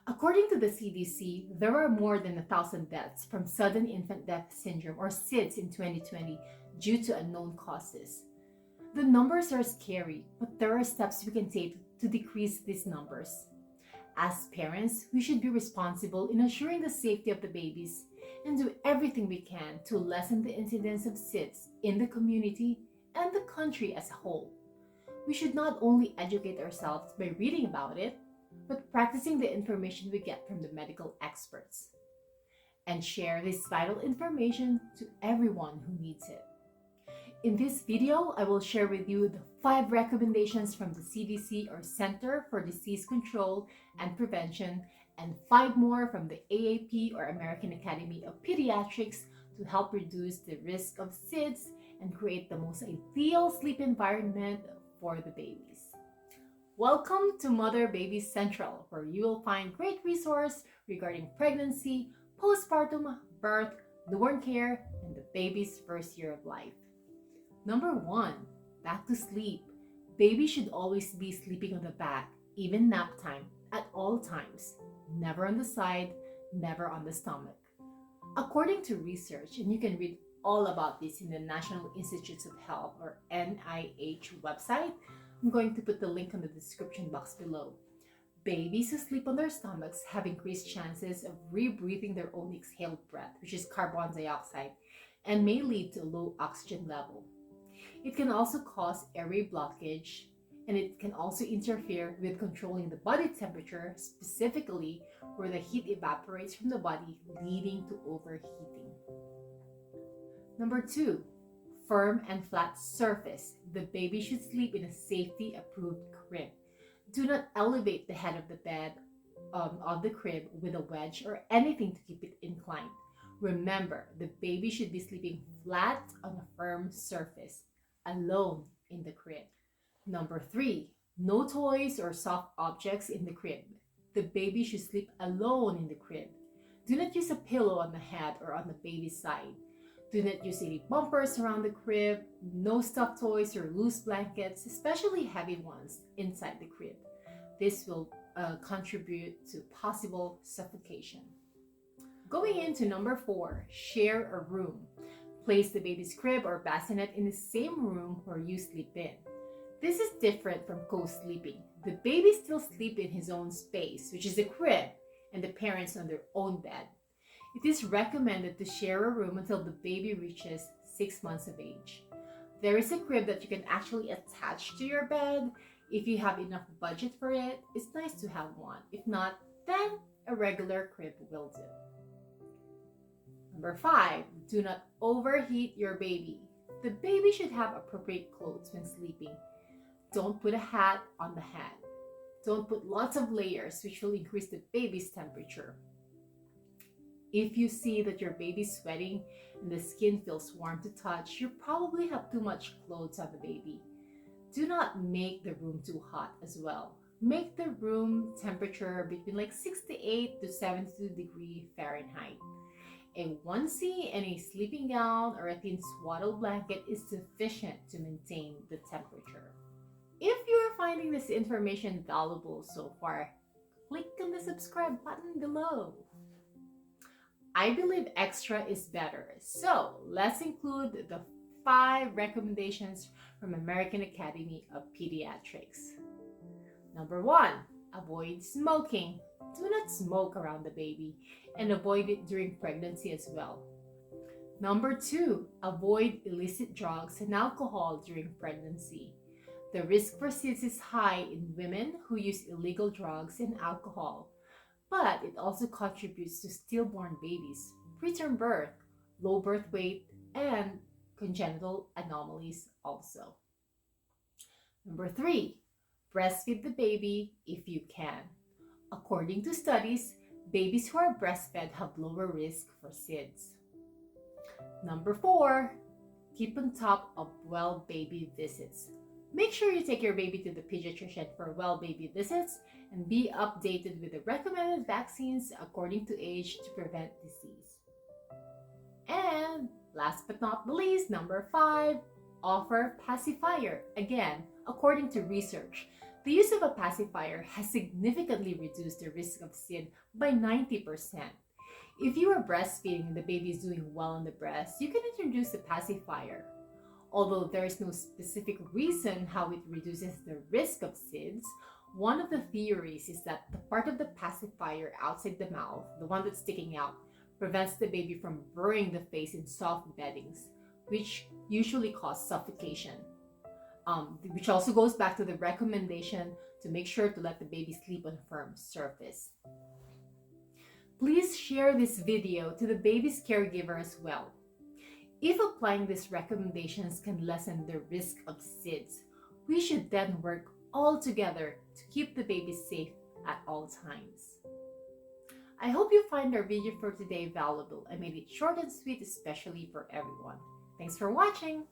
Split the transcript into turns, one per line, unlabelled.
According to the CDC, there are more than 1,000 deaths from sudden infant death syndrome or SIDS in 2020 due to unknown causes. The numbers are scary, but there are steps we can take to decrease these numbers. As parents, we should be responsible in ensuring the safety of the babies and do everything we can to lessen the incidence of SIDS in the community and the country as a whole. We should not only educate ourselves by reading about it, but practicing the information we get from the medical experts and share this vital information to everyone who needs it. In this video, I will share with you the 5 recommendations from the CDC or Center for Disease Control and Prevention and 5 more from the AAP or American Academy of Pediatrics to help reduce the risk of SIDS and create the most ideal sleep environment for the babies. Welcome to Mother Baby Central, where you will find great resources regarding pregnancy, postpartum, birth, newborn care, and the baby's first year of life. Number 1, back to sleep. Baby should always be sleeping on the back, even nap time, at all times. Never on the side, never on the stomach. According to research, and you can read all about this in the National Institutes of Health or NIH website, I'm going to put the link in the description box below. Babies who sleep on their stomachs have increased chances of rebreathing their own exhaled breath, which is carbon dioxide, and may lead to a low oxygen level. It can also cause airway blockage, and it can also interfere with controlling the body temperature, specifically where the heat evaporates from the body, leading to overheating. Number 2, firm and flat surface. The baby should sleep in a safety-approved crib. Do not elevate the head of the bed of the crib with a wedge or anything to keep it inclined. Remember, the baby should be sleeping flat on a firm surface, alone in the crib. Number 3, no toys or soft objects in the crib. The baby should sleep alone in the crib. Do not use a pillow on the head or on the baby's side. Do not use any bumpers around the crib. No stuffed toys or loose blankets, especially heavy ones, inside the crib. This will contribute to possible suffocation. Going into number 4, share a room. Place the baby's crib or bassinet in the same room where you sleep in. This is different from co-sleeping. The baby still sleeps in his own space, which is the crib, and the parents on their own bed. It is recommended to share a room until the baby reaches 6 months of age. There is a crib that you can actually attach to your bed. If you have enough budget for it, it's nice to have one. If not, then a regular crib will do. Number 5, do not overheat your baby. The baby should have appropriate clothes when sleeping. Don't put a hat on the head. Don't put lots of layers, which will increase the baby's temperature. If you see that your baby's sweating and the skin feels warm to touch, you probably have too much clothes on the baby. Do not make the room too hot as well. Make the room temperature between like 68 to 72 degrees Fahrenheit. A onesie and a sleeping gown or a thin swaddle blanket is sufficient to maintain the temperature. If you're finding this information valuable so far, click on the subscribe button below. I believe extra is better, so let's include the 5 recommendations from American Academy of Pediatrics. Number 1, avoid smoking. Do not smoke around the baby and avoid it during pregnancy as well. Number 2, avoid illicit drugs and alcohol during pregnancy. The risk for SIDS is high in women who use illegal drugs and alcohol, but it also contributes to stillborn babies, preterm birth, low birth weight, and congenital anomalies also. Number 3, breastfeed the baby if you can. According to studies, babies who are breastfed have lower risk for SIDS. Number 4, keep on top of well baby visits. Make sure you take your baby to the pediatrician for well baby visits and be updated with the recommended vaccines according to age to prevent disease. And last but not the least, number 5, offer pacifier. Again, according to research, The use of a pacifier has significantly reduced the risk of SID by 90%. If you are breastfeeding and the baby is doing well on the breast, you can introduce a pacifier. Although there is no specific reason how it reduces the risk of SIDS, one of the theories is that the part of the pacifier outside the mouth, the one that's sticking out, prevents the baby from burying the face in soft beddings, which usually cause suffocation. Which also goes back to the recommendation to make sure to let the baby sleep on a firm surface. Please share this video to the baby's caregiver as well. If applying these recommendations can lessen the risk of SIDS, we should then work all together to keep the baby safe at all times. I hope you find our video for today valuable. I made it short and sweet, especially for everyone. Thanks for watching!